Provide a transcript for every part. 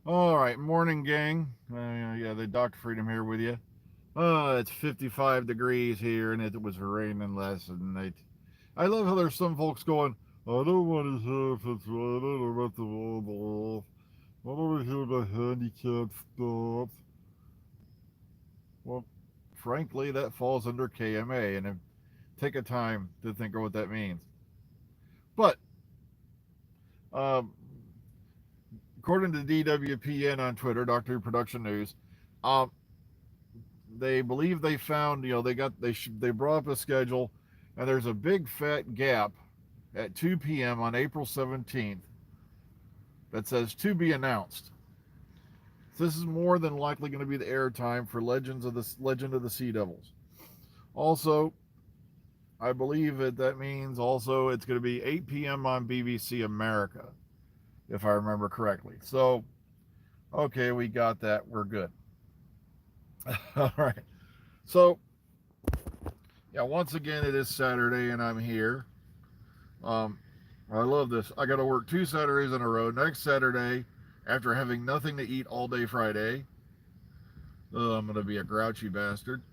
All right, morning, gang. Yeah, the Dr. Freedom here with you. It's 55 degrees here, and it was raining last night. I love how there's some folks going, I don't want to hear if it's raining or about the weather. I don't want to hear about handicap stuff. Well, frankly, that falls under KMA, and take a time to think of what that means. But, um, according to DWPN on Twitter, Doctor Production News, um, they believe they found, they brought up a schedule, and there's a big fat gap at 2 p.m. on April 17th that says to be announced. This is more than likely going to be the airtime for Legend of the Sea Devils. Also, I believe that means also it's going to be 8 p.m. on BBC America, if I remember correctly. So, okay, we got that. We're good. All right. So, yeah, once again, it is Saturday, and I'm here. Um, I love this. I got to work 2 Saturdays in a row. Next Saturday, after having nothing to eat all day Friday, I'm going to be a grouchy bastard.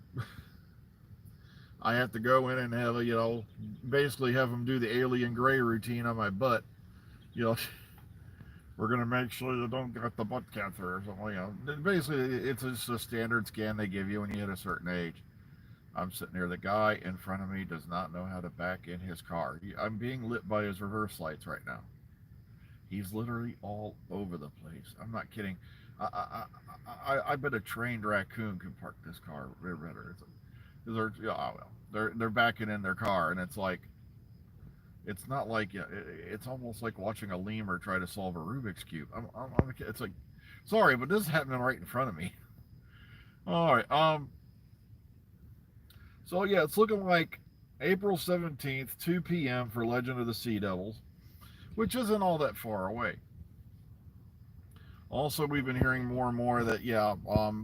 I have to go in and have basically have them do the alien gray routine on my butt. You know, we're going to make sure you don't get the butt cancer or something. Basically, it's just a standard scan they give you when you hit a certain age. I'm sitting there. The guy in front of me does not know how to back in his car. I'm being lit by his reverse lights right now. He's literally all over the place. I'm not kidding. I bet a trained raccoon can park this car better. They're backing in their car, and it's not like it's almost like watching a lemur try to solve a Rubik's cube. It's like, sorry, but this is happening right in front of me. All right. So yeah, it's looking like April 17th, 2 p.m. for Legend of the Sea Devils, which isn't all that far away. Also, we've been hearing more and more that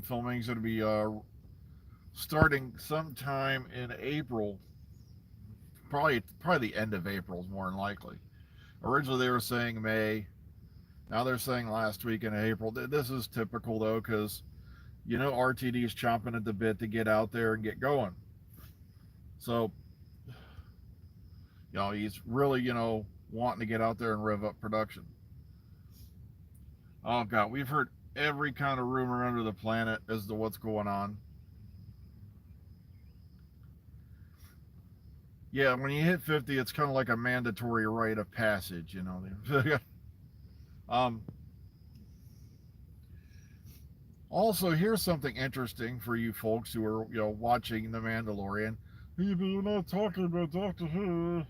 filming is going to be starting sometime in April. Probably the end of April is more than likely. Originally they were saying May. Now they're saying last week in April. This is typical though, because RTD is chomping at the bit to get out there and get going. So he's really wanting to get out there and rev up production. Oh God, we've heard every kind of rumor under the planet as to what's going on. Yeah, when you hit 50, it's kind of like a mandatory rite of passage, um, Also, here's something interesting for you folks who are watching The Mandalorian. Hey, but you're not talking about Doctor Who.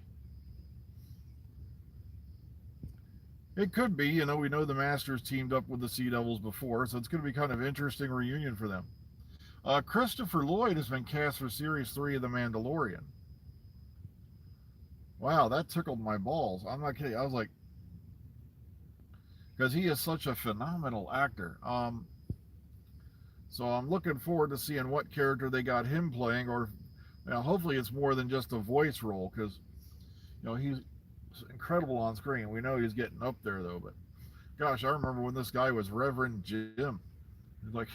It could be, we know the Masters teamed up with the Sea Devils before, so it's going to be kind of interesting reunion for them. Christopher Lloyd has been cast for Series 3 of The Mandalorian. Wow, that tickled my balls. I'm not kidding. I was like, because he is such a phenomenal actor. So I'm looking forward to seeing what character they got him playing, or hopefully it's more than just a voice role, because he's incredible on screen. We know he's getting up there though, but gosh, I remember when this guy was Reverend Jim. He's like,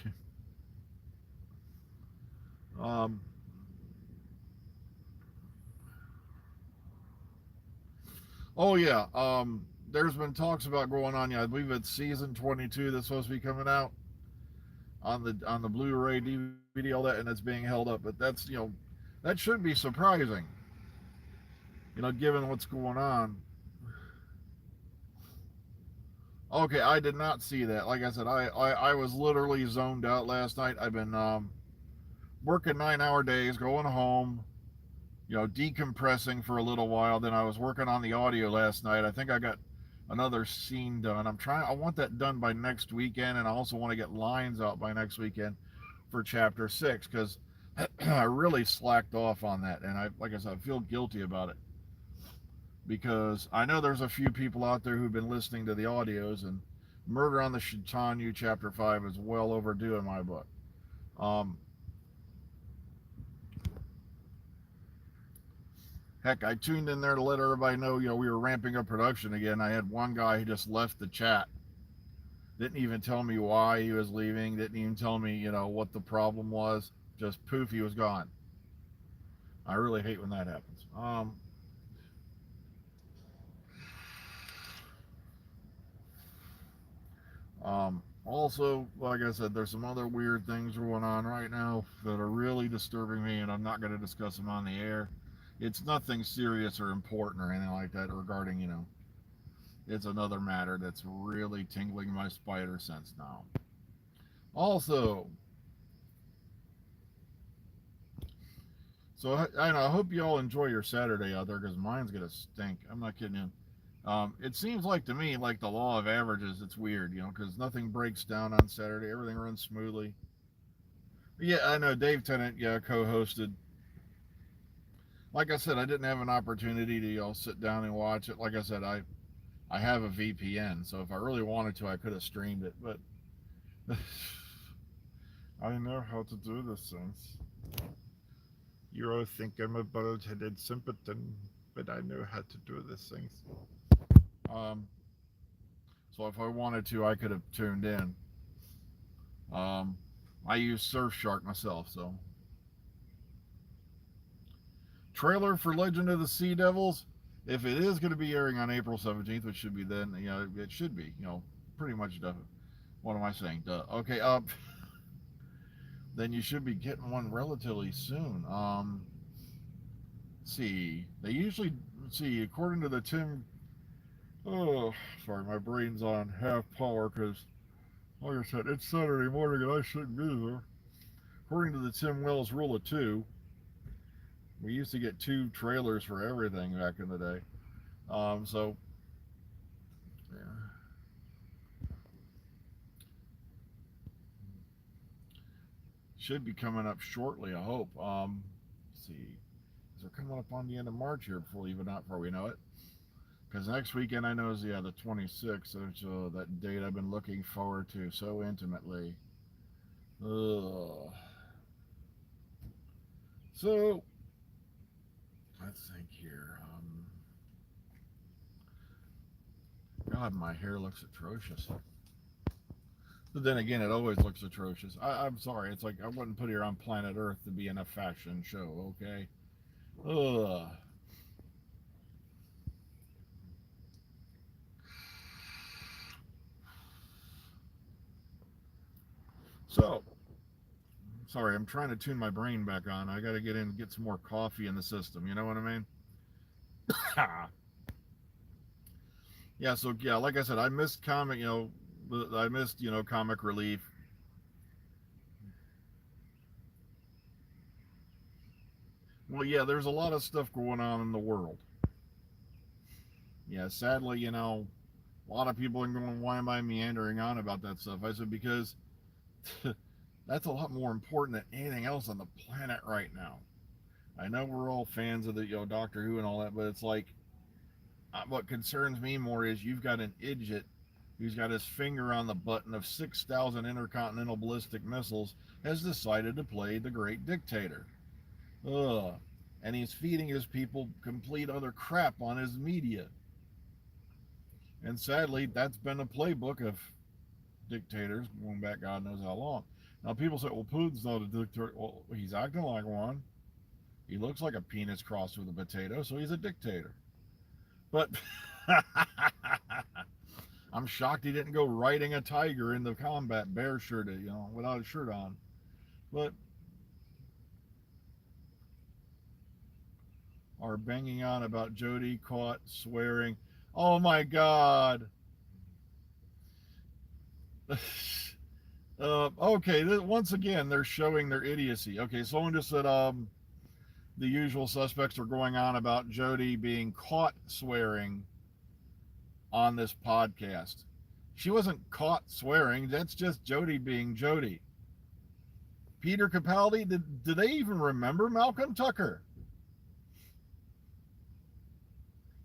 um, oh yeah, there's been talks about going on. Yeah, I believe it's season 22 that's supposed to be coming out on the Blu-ray, DVD, all that, and it's being held up. But that shouldn't be surprising. Given what's going on. Okay, I did not see that. Like I said, I was literally zoned out last night. I've been working 9-hour days, going home, decompressing for a little while. Then I was working on the audio last night. I think I got another scene done. I want that done by next weekend, and I also want to get lines out by next weekend for chapter 6, because I really slacked off on that, and like I said, I feel guilty about it, because I know there's a few people out there who've been listening to the audios, and Murder on the Shatanu chapter 5 is well overdue in my book. Heck, I tuned in there to let everybody know, we were ramping up production again. I had one guy who just left the chat. Didn't even tell me why he was leaving. Didn't even tell me, what the problem was. Just poof, he was gone. I really hate when that happens. Also, like I said, there's some other weird things going on right now that are really disturbing me, and I'm not going to discuss them on the air. It's nothing serious or important or anything like that regarding, it's another matter that's really tingling my spider sense now. Also, so I hope you all enjoy your Saturday out there because mine's going to stink. I'm not kidding you. It seems like to me, like the law of averages, it's weird, because nothing breaks down on Saturday. Everything runs smoothly. Yeah, I know Dave Tennant, yeah, co-hosted. Like I said, I didn't have an opportunity to sit down and watch it. Like I said, I have a VPN, so if I really wanted to, I could have streamed it. But I know how to do these things. You all think I'm a bald-headed simpleton, but I know how to do these things. Um, so if I wanted to, I could have tuned in. Um, I use Surfshark myself, so. Trailer for Legend of the Sea Devils. If it is going to be airing on April 17th, which should be then, it should be, pretty much done. What am I saying? Duh. Okay, then you should be getting one relatively soon. See, they usually, according to the Tim, oh, sorry, my brain's on half power because, like I said, it's Saturday morning and I shouldn't be there. According to the Tim Wells rule of two, we used to get 2 trailers for everything back in the day. So, yeah. Should be coming up shortly, I hope. Let's see. They're coming up on the end of March here before we know it. Because next weekend I know is, the 26th. So that date I've been looking forward to so intimately. Ugh. So, let's think here. God, my hair looks atrocious. But then again, it always looks atrocious. I'm sorry. It's like I wouldn't put here on planet Earth to be in a fashion show, okay? Ugh. So, sorry, I'm trying to tune my brain back on. I got to get in and get some more coffee in the system. You know what I mean? Yeah, so, yeah, like I said, I missed comic relief. Well, yeah, there's a lot of stuff going on in the world. Yeah, sadly, a lot of people are going, why am I meandering on about that stuff? I said, because that's a lot more important than anything else on the planet right now. I know we're all fans of the Doctor Who and all that, but it's like what concerns me more is you've got an idiot who's got his finger on the button of 6,000 intercontinental ballistic missiles has decided to play the great dictator. Ugh. And he's feeding his people complete other crap on his media. And sadly, that's been a playbook of dictators going back God knows how long. Now people say, well, Putin's not a dictator. Well, he's acting like one. He looks like a penis crossed with a potato, so he's a dictator. But I'm shocked he didn't go riding a tiger in the combat, bare shirted, without a shirt on. But are banging on about Jody caught swearing. Oh my God. Okay, once again, they're showing their idiocy. Okay, someone just said the usual suspects are going on about Jody being caught swearing on this podcast. She wasn't caught swearing. That's just Jody being Jody. Peter Capaldi, did they even remember Malcolm Tucker?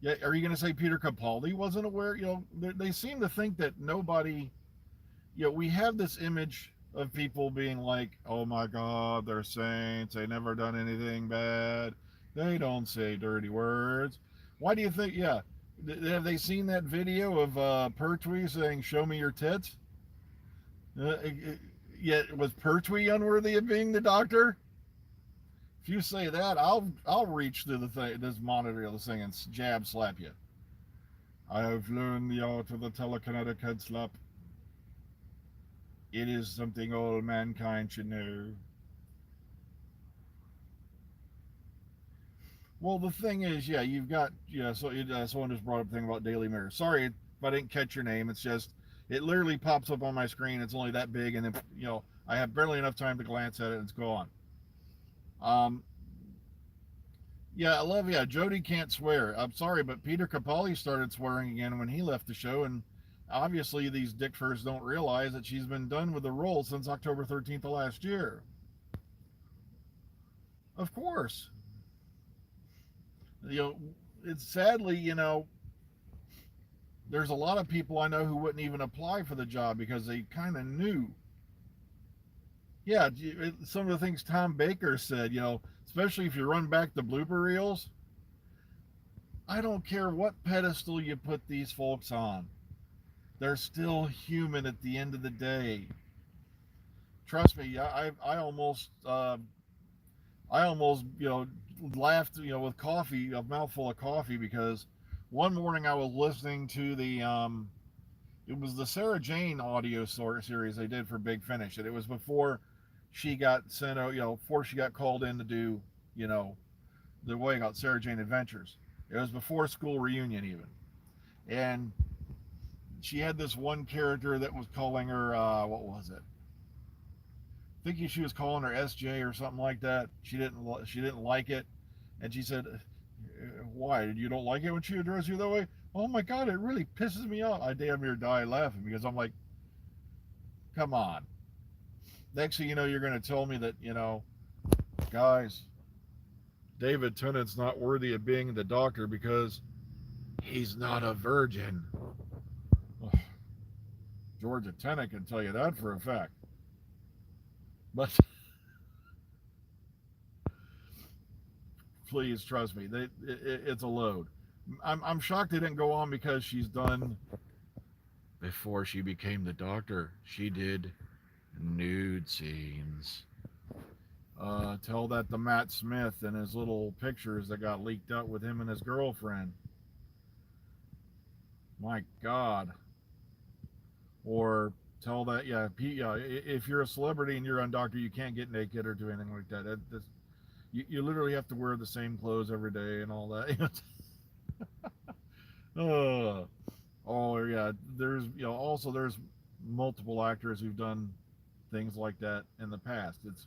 Yeah, are you going to say Peter Capaldi wasn't aware? They seem to think that nobody, we have this image of people being like, oh my God, they're saints. They never done anything bad. They don't say dirty words. Why do you think, have they seen that video of Pertwee saying, show me your tits? Uh, Yet was Pertwee unworthy of being the Doctor? If you say that, I'll reach through the thing, this monitor of the thing, and jab slap you. I have learned the art of the telekinetic head slap. It is something all mankind should know. Well, the thing is, yeah, you've got, yeah. So someone just brought up a thing about Daily Mirror. Sorry if I didn't catch your name. It's just it literally pops up on my screen. It's only that big, and then I have barely enough time to glance at it, and it's gone. Um, yeah, I love. Yeah, Jody can't swear. I'm sorry, but Peter Capaldi started swearing again when he left the show, and obviously these dickfurs don't realize that she's been done with the role since October 13th of last year. Of course, you know, it's sadly, there's a lot of people I know who wouldn't even apply for the job because they kind of knew. Yeah, some of the things Tom Baker said, especially if you run back the blooper reels, I don't care what pedestal you put these folks on. They're still human at the end of the day. Trust me, I almost, laughed, with coffee, a mouthful of coffee, because one morning I was listening to it was the Sarah Jane audio series they did for Big Finish, and it was before she got sent out, before she got called in to do, you know, the way out Sarah Jane Adventures. It was before School Reunion even, and she had this one character that was calling her, what was it? Thinking she was calling her SJ or something like that. She didn't like it, and she said, "Why? You don't like it when she addresses you that way?" Oh my God, it really pisses me off. I damn near died laughing because I'm like, come on. Next thing you know, you're going to tell me that, guys, David Tennant's not worthy of being the Doctor because he's not a virgin. Georgia Tennant can tell you that for a fact. But please trust me, it's a load. I'm shocked they didn't go on because she's done. Before she became the Doctor, she did nude scenes. Tell that to Matt Smith and his little pictures that got leaked out with him and his girlfriend. My God. Or tell that, yeah, if you're a celebrity and you're on Doctor, you can't get naked or do anything like that. You literally have to wear the same clothes every day and all that. Oh yeah, there's also there's multiple actors who've done things like that in the past. It's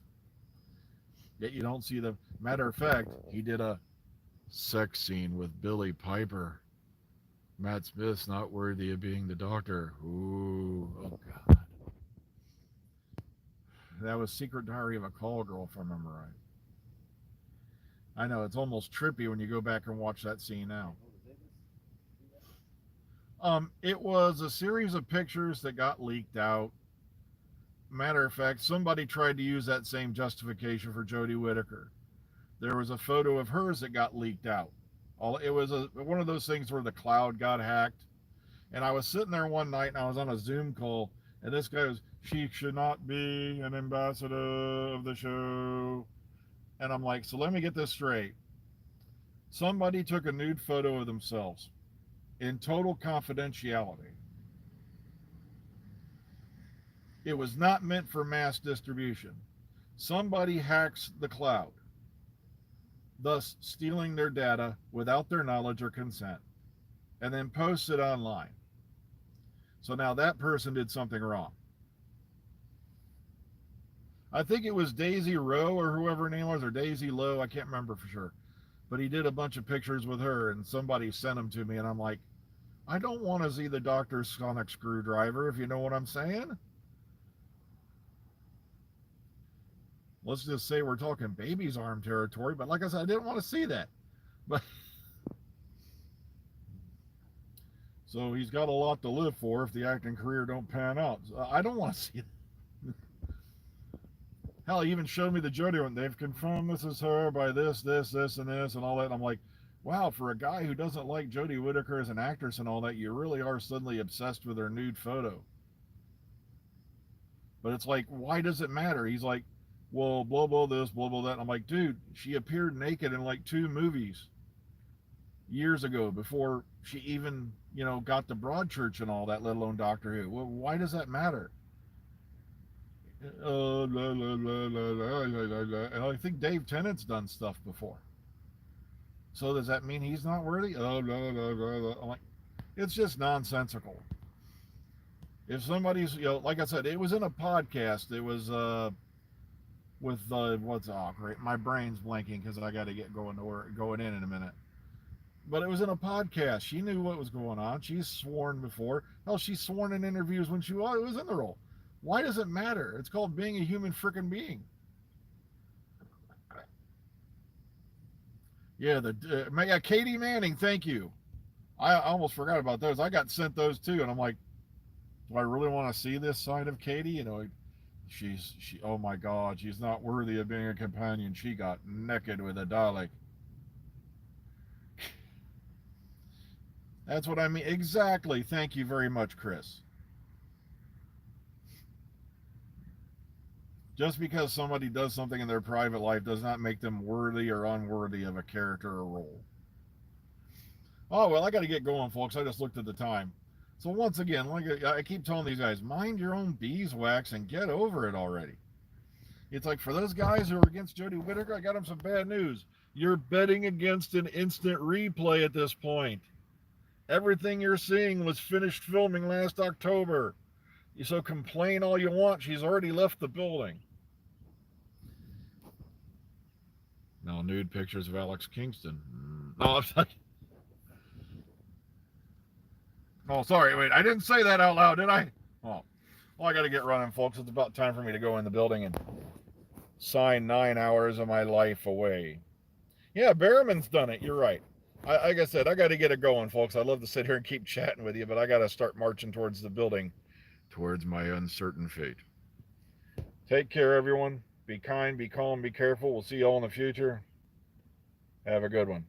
yet you don't see the matter of fact. He did a sex scene with Billy Piper. Matt Smith's not worthy of being the Doctor. Ooh, oh God. That was Secret Diary of a Call Girl, if I remember right. I know it's almost trippy when you go back and watch that scene now. It was a series of pictures that got leaked out. Matter of fact, somebody tried to use that same justification for Jodie Whittaker. There was a photo of hers that got leaked out. It was one of those things where the cloud got hacked. And I was sitting there one night and I was on a Zoom call, and this guy was, she should not be an ambassador of the show. And I'm like, so let me get this straight. Somebody took a nude photo of themselves in total confidentiality. It was not meant for mass distribution. Somebody hacks the cloud, thus stealing their data without their knowledge or consent, and then posts it online. So now that person did something wrong. I think it was Daisy Rowe or whoever her name was, or Daisy Lowe, I can't remember for sure. But he did a bunch of pictures with her, and somebody sent them to me, and I'm like, I don't want to see the Doctor's sonic screwdriver, if you know what I'm saying. Let's just say we're talking baby's arm territory, but like I said, I didn't want to see that. But so he's got a lot to live for if the acting career don't pan out. So I don't want to see it. Hell, he even showed me the Jodie one. They've confirmed this is her by this, and this, and all that. And I'm like, wow, for a guy who doesn't like Jodie Whittaker as an actress and all that, you really are suddenly obsessed with her nude photo. But it's like, why does it matter? He's like, well, blah, blah, this, blah, blah, that. And I'm like, dude, she appeared naked in like 2 movies years ago before she even, got to Broadchurch and all that, let alone Doctor Who. Well, why does that matter? La, la, la, la, and I think Dave Tennant's done stuff before. So does that mean he's not worthy? I'm like, it's just nonsensical. If somebody's, like I said, it was in a podcast. It was with great, my brain's blanking because I got to get going in a minute. But it was in a podcast. She knew what was going on. She's sworn before. Hell, she's sworn in interviews when she was in the role. Why does it matter? It's called being a human freaking being. Yeah, Katie Manning, thank you. I almost forgot about those. I got sent those too, and I'm like, do I really want to see this side of Katie? Oh my God, she's not worthy of being a companion. She got naked with a Dalek. That's what I mean. Exactly. Thank you very much, Chris. Just because somebody does something in their private life does not make them worthy or unworthy of a character or role. Oh, well, I got to get going, folks. I just looked at the time. So once again, like I keep telling these guys, mind your own beeswax and get over it already. It's like, for those guys who are against Jodie Whittaker, I got them some bad news. You're betting against an instant replay at this point. Everything you're seeing was finished filming last October. So complain all you want. She's already left the building. Now, nude pictures of Alex Kingston. No, I'm sorry. Oh, sorry. Wait, I didn't say that out loud, did I? Oh, well, I got to get running, folks. It's about time for me to go in the building and sign 9 hours of my life away. Yeah, Berriman's done it. You're right. Like I said, I got to get it going, folks. I'd love to sit here and keep chatting with you, but I got to start marching towards the building, towards my uncertain fate. Take care, everyone. Be kind, be calm, be careful. We'll see you all in the future. Have a good one.